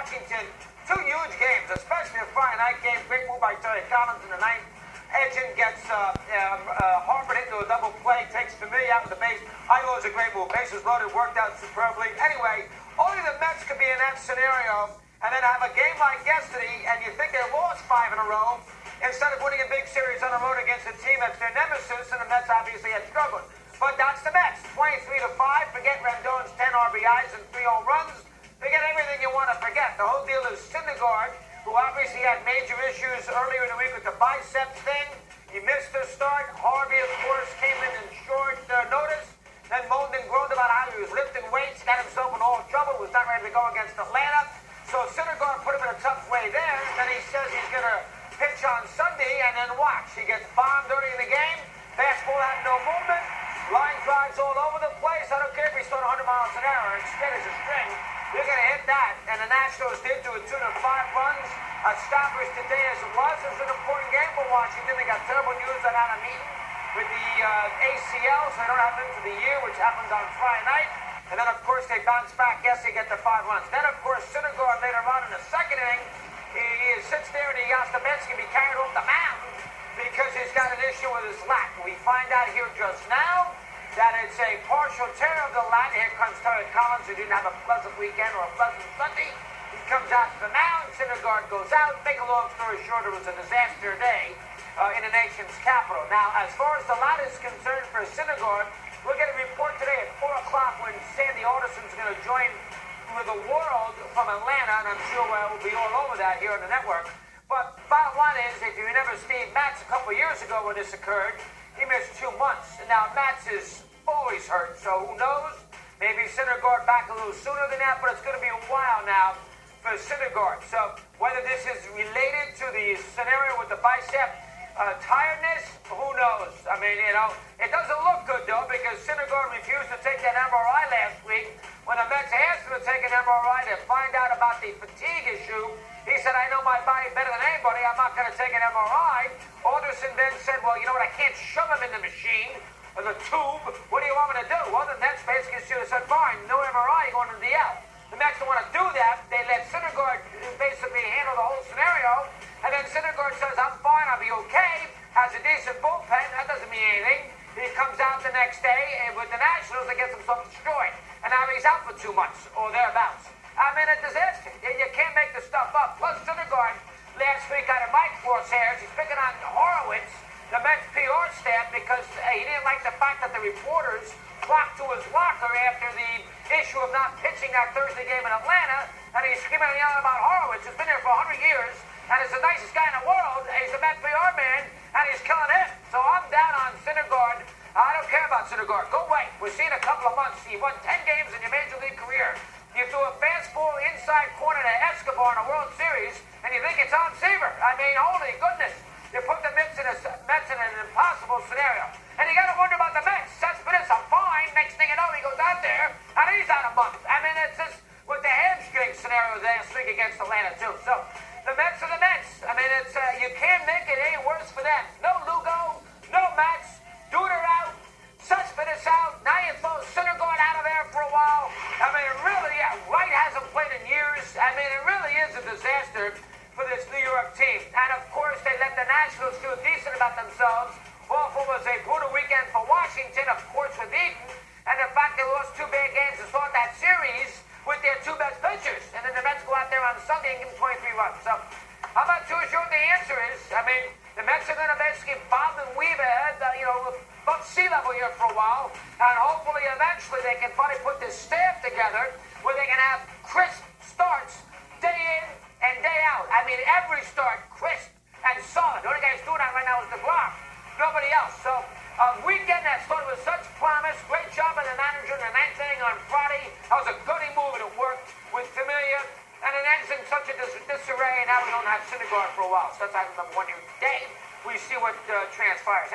Washington. Two huge games, especially a Friday night game. Great move by Terry Collins in the ninth. Edgen gets Harvard into a double play, takes Familia out with the base. I know it was a great move. Bases loaded, worked out superbly. Anyway, only the Mets could be in that scenario and then have a game like yesterday, and you think they lost 5 in a row instead of winning a big series on the road against a team that's their nemesis, and the Mets obviously had struggled. But that's the Mets, 23-5. Forget Rendon's 10 RBIs and 3 home runs. Forget everything you want to forget. The whole deal is Syndergaard, who obviously had major issues earlier in the week with the biceps thing. He missed the start. Harvey, of course, came in short notice. Then moaned and groaned about how he was lifting weights, got himself in all trouble, was not ready to go against Atlanta. So Syndergaard put him in a tough way there. Then he says he's going to pitch on Sunday, and then watch. He gets bombed early in the game. Fastball had no movement. Line drives all over the place. I don't care if he's throwing 100 miles an hour. It's straight as a string. You're going to hit that. And the Nationals did to a tune of 5 runs. Stoppers today as it was. It was an important game for Washington. They got terrible news on a meeting with the ACL, so they don't have him for the year, which happened on Friday night. And then, of course, they bounce back. Yes, they get the 5 runs. Then, of course, Syndergaard later on in the second inning, he sits there and he asks the bench to be carried off the mound because he's got an issue with his lat. We find out here just now that it's a partial tear of the lat. Here comes Terry Collins, who didn't have a pleasant weekend or a pleasant Sunday. He comes out to the mound. Syndergaard goes out. Make a long story short, it was a disaster day in the nation's capital. Now, as far as the lat is concerned for Syndergaard, we'll get a report today at 4 o'clock when Sandy Alderson's going to join with the world from Atlanta, and I'm sure we'll be all over that here on the network. But bottom line is, if you remember Steve Matz a couple years ago when this occurred, he missed 2 months. And now Matz is always hurt, so who knows? Maybe Syndergaard back a little sooner than that, but it's going to be a while now for Syndergaard. So whether this is related to the scenario with the bicep tiredness, who knows? I mean, you know, it doesn't look good, though, because Syndergaard refused to take that MRI last week. When the Mets asked him to take an MRI to find out about the fatigue issue, he said, I know my body better than anybody. I'm not going to take an MRI. Alderson then said, well, you know what? I can't shove him in the machine or the tube. What do you want me to do? Well, the Mets basically should have said, fine, no MRI, you're going to DL. The Mets don't want to do that. They let Syndergaard basically handle the whole scenario. And then Syndergaard says, I'm fine, I'll be okay. Has a decent bullpen. That doesn't mean anything. He comes out the next day and with the Nationals and gets himself destroyed. And now he's out for 2 months or thereabouts. I mean, a disaster. You can't make this stuff up. Plus, Syndergaard last week got a mic crosshairs. He's picking on Horowitz, the Mets PR staff, because he didn't like the fact that the reporters flocked to his locker after the issue of not pitching that Thursday game in Atlanta. And he's screaming and yelling about Horowitz, who's been there for 100 years, and is the nicest guy in the world. He's a Mets PR man, and he's killing him. So I'm down on Syndergaard. I don't care about Syndergaard. Go away. We've seen a couple of months. You won 10 games in your major league career. You threw a fastball inside corner to Escobar in a World Series, and you think it's on Seaver. I mean, holy goodness. You put the Mets in an impossible scenario. And you got to wonder about the Mets. Cespedes, I'm fine. Next thing you know, he goes out there, and he's out a month. I mean, it's just with the hamstring scenario last week against Atlanta, too. So the Mets are the Mets. I mean, it's you can't make it any worse for them. No Lugo, no Mets. Duder out. Cespedes out. Now you throw Syndergaard out of there for a while. I mean, it really, Wright hasn't played in years. I mean, it really is a disaster for this New York team. And, of course, they let the Nationals feel decent about themselves. Awful was a brutal weekend for Washington, of course, with Eaton. And the fact they lost 2 bad games to start that series with their 2 best pitchers. And then the Mets go out there on Sunday and give them 23 runs. So I'm not too sure what the answer is. I mean, the Mets are going to basically bob and weave ahead, above sea level here for a while. And hopefully, eventually, they can finally put this staff together where they can have crisp starts day in and day out. I mean, every start crisp and solid. The only guy who's doing that right now is DeGrom. Nobody else. So a weekend that started with such promise. Great job by the manager in the 9th inning on Friday. That was a gutty move, and it worked with Familia. And it ends in such a disarray, and now we don't have Syndergaard for a while. So that's item number 1 here today. We see what transpires.